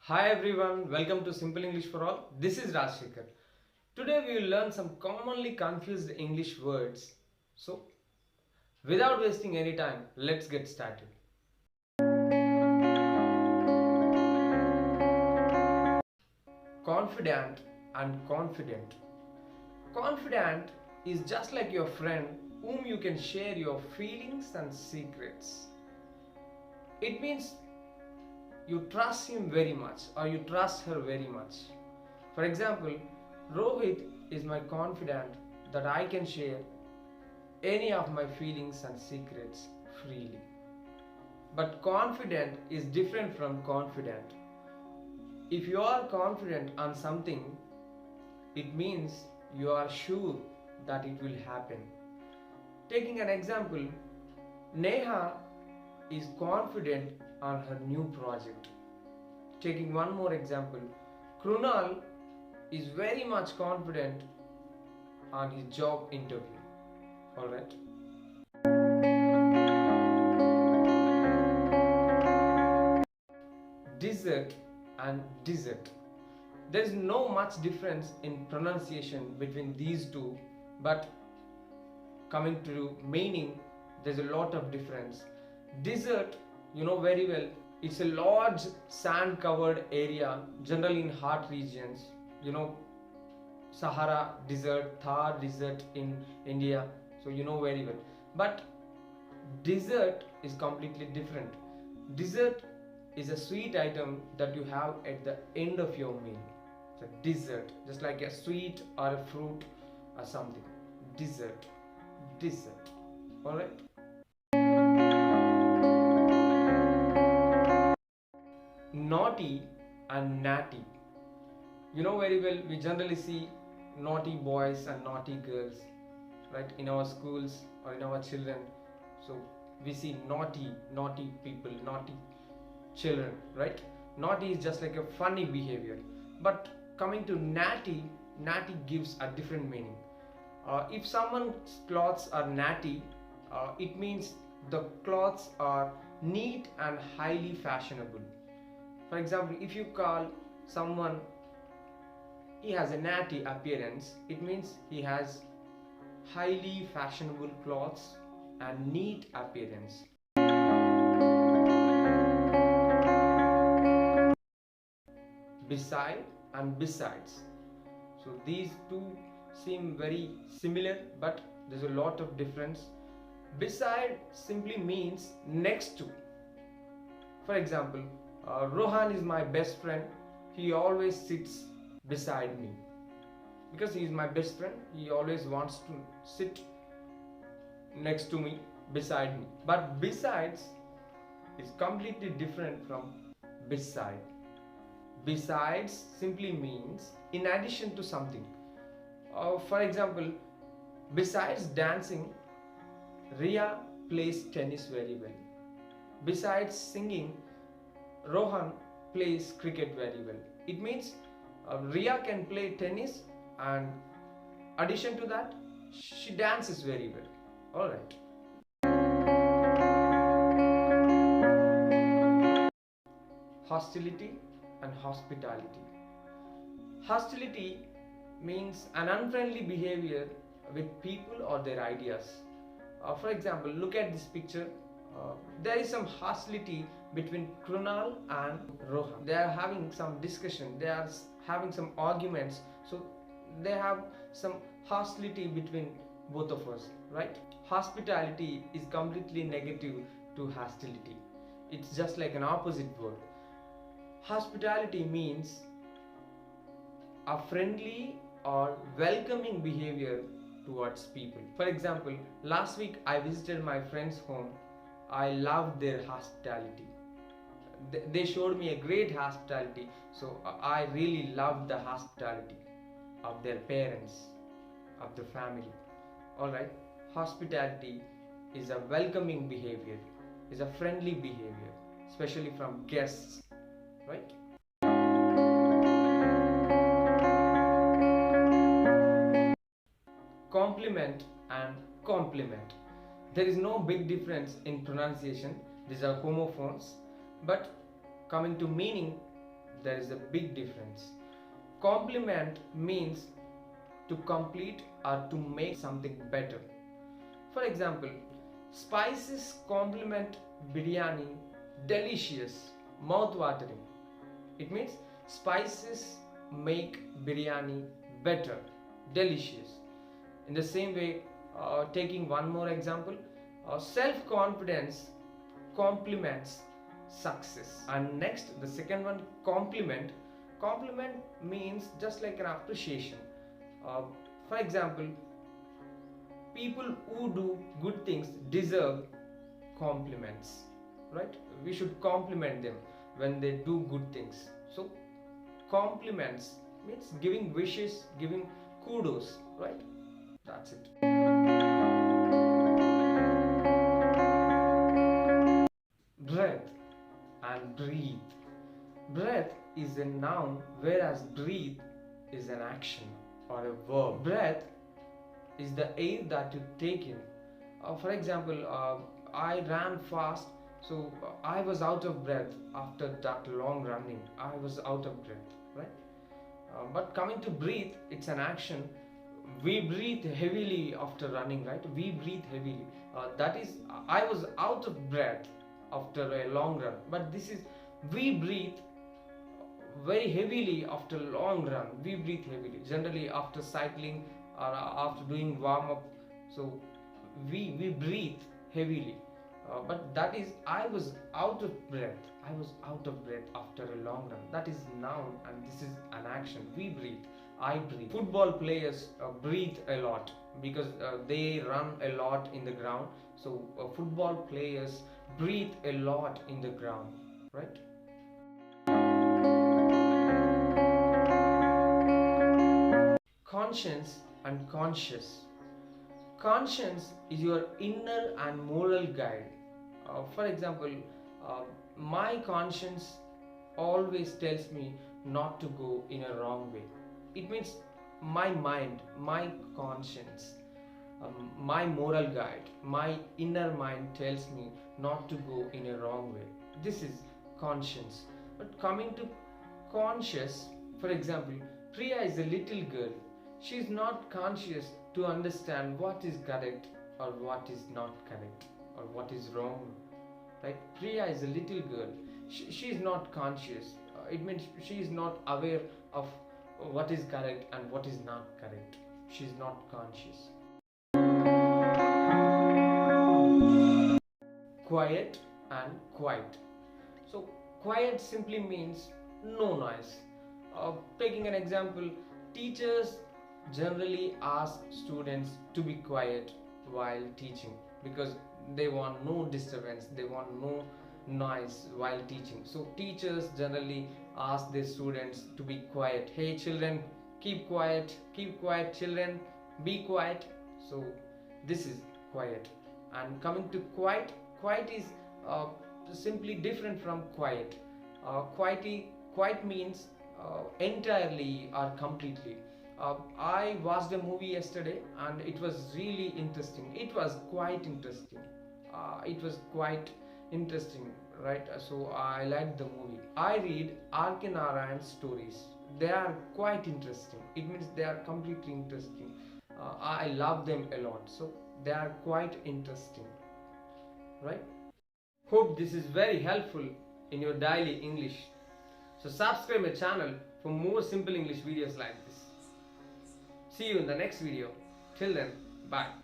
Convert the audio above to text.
Hi everyone, welcome to Simple English for All. This is Rajshekhar. Today we will learn some commonly confused English words. So, without wasting any time, let's get started. Confidant and confident. Confidant is just like your friend whom you can share your feelings and secrets. It means you trust him very much or you trust her very much. For example, Rohit is my confidant that I can share any of my feelings and secrets freely. But confident is different from confident. If you are confident on something, it means you are sure that it will happen. Taking an example, Neha is confident on her new project. Taking one more example, Krunal is very much confident on his job interview. Alright. Dessert and dessert. There is no much difference in pronunciation between these two, but coming to meaning, there's a lot of difference. Desert, you know very well, it's a large sand covered area, generally in hot regions. Sahara desert, Thar desert in India, so you know very well. But dessert is completely different. Dessert is a sweet item that you have at the end of your meal. So dessert, just like a sweet or a fruit or something. Dessert, dessert. All right. Naughty and natty. You know very well, we generally see naughty boys and naughty girls, right, in our schools or in our children. So we see naughty people, naughty children, right? Naughty is just like a funny behavior. But coming to natty, natty gives a different meaning. If someone's clothes are natty, it means the clothes are neat and highly fashionable. For example, if you call someone he has a natty appearance, it means he has highly fashionable clothes and neat appearance. Beside and besides. So these two seem very similar, but there's a lot of difference. Beside simply means next to. For example, Rohan is my best friend. He always sits beside me. Because he is my best friend, he always wants to sit next to me, beside me. But besides is completely different from beside. Besides simply means in addition to something. For example, besides dancing, Ria plays tennis very well. Besides singing, Rohan plays cricket very well. It means Ria can play tennis, and addition to that, she dances very well. All right. Hostility and hospitality. Hostility means an unfriendly behavior with people or their ideas. For example, look at this picture. There is some hostility between Krunal and Rohan. They are having some discussion, they are having some arguments, so they have some hostility between both of us, right? Hospitality is completely negative to hostility. It's just like an opposite word. Hospitality means a friendly or welcoming behavior towards people. For example, last week I visited my friend's home. I loved their hospitality. They showed me a great hospitality, so I really loved the hospitality of their parents, of the family. Alright, hospitality is a welcoming behavior, is a friendly behavior, especially from guests, right? Compliment and compliment. There is no big difference in pronunciation, these are homophones, but coming to meaning, there is a big difference. Compliment means to complete or to make something better. For example, spices complement biryani delicious, mouth-watering. It means spices make biryani better, delicious. In the same way, taking one more example, self-confidence complements success. And next, the second one, compliment. Compliment means just like an appreciation. For example, people who do good things deserve compliments, right? We should compliment them when they do good things. So compliments means giving wishes, giving kudos, right? That's it. Breath and breathe. Breath is a noun, whereas breathe is an action or a verb. Breath is the air that you take in. For example, I ran fast, so I was out of breath after that long running. I was out of breath, right? But coming to breathe, it's an action. We breathe heavily after running, right? We breathe heavily. That is, I was out of breath after a long run. But this is, we breathe very heavily after long run. We breathe heavily. Generally, after cycling or after doing warm up, so we breathe heavily. But that is, I was out of breath. I was out of breath after a long run. That is noun, and this is an action. We breathe. I breathe. Football players breathe a lot because they run a lot in the ground. So football players breathe a lot in the ground, right? Conscience and conscious. Conscience is your inner and moral guide. For example, my conscience always tells me not to go in a wrong way. It means my mind, my conscience, my moral guide, my inner mind tells me not to go in a wrong way. This is conscience. But coming to conscious, for example, Priya is a little girl. She is not conscious to understand what is correct or what is not correct or what is wrong, right? Priya is a little girl. She is not conscious. It means she is not aware of what is correct and what is not correct. She is not conscious. Quiet and quiet. So quiet simply means no noise. Taking an example, teachers generally ask students to be quiet while teaching because they want no disturbance, they want no noise while teaching. So teachers generally ask their students to be quiet. Hey children, keep quiet children, be quiet. So this is quiet. And coming to quiet, quiet is simply different from quiet. Quiet means entirely or completely. I watched a movie yesterday and it was really interesting. It was quite interesting. Right? So I liked the movie. I read R.K. Narayan's stories. They are quite interesting. It means they are completely interesting. I love them a lot. So they are quite interesting. Right? Hope this is very helpful in your daily English. So subscribe my channel for more simple English videos like this. See you in the next video. Till then, bye.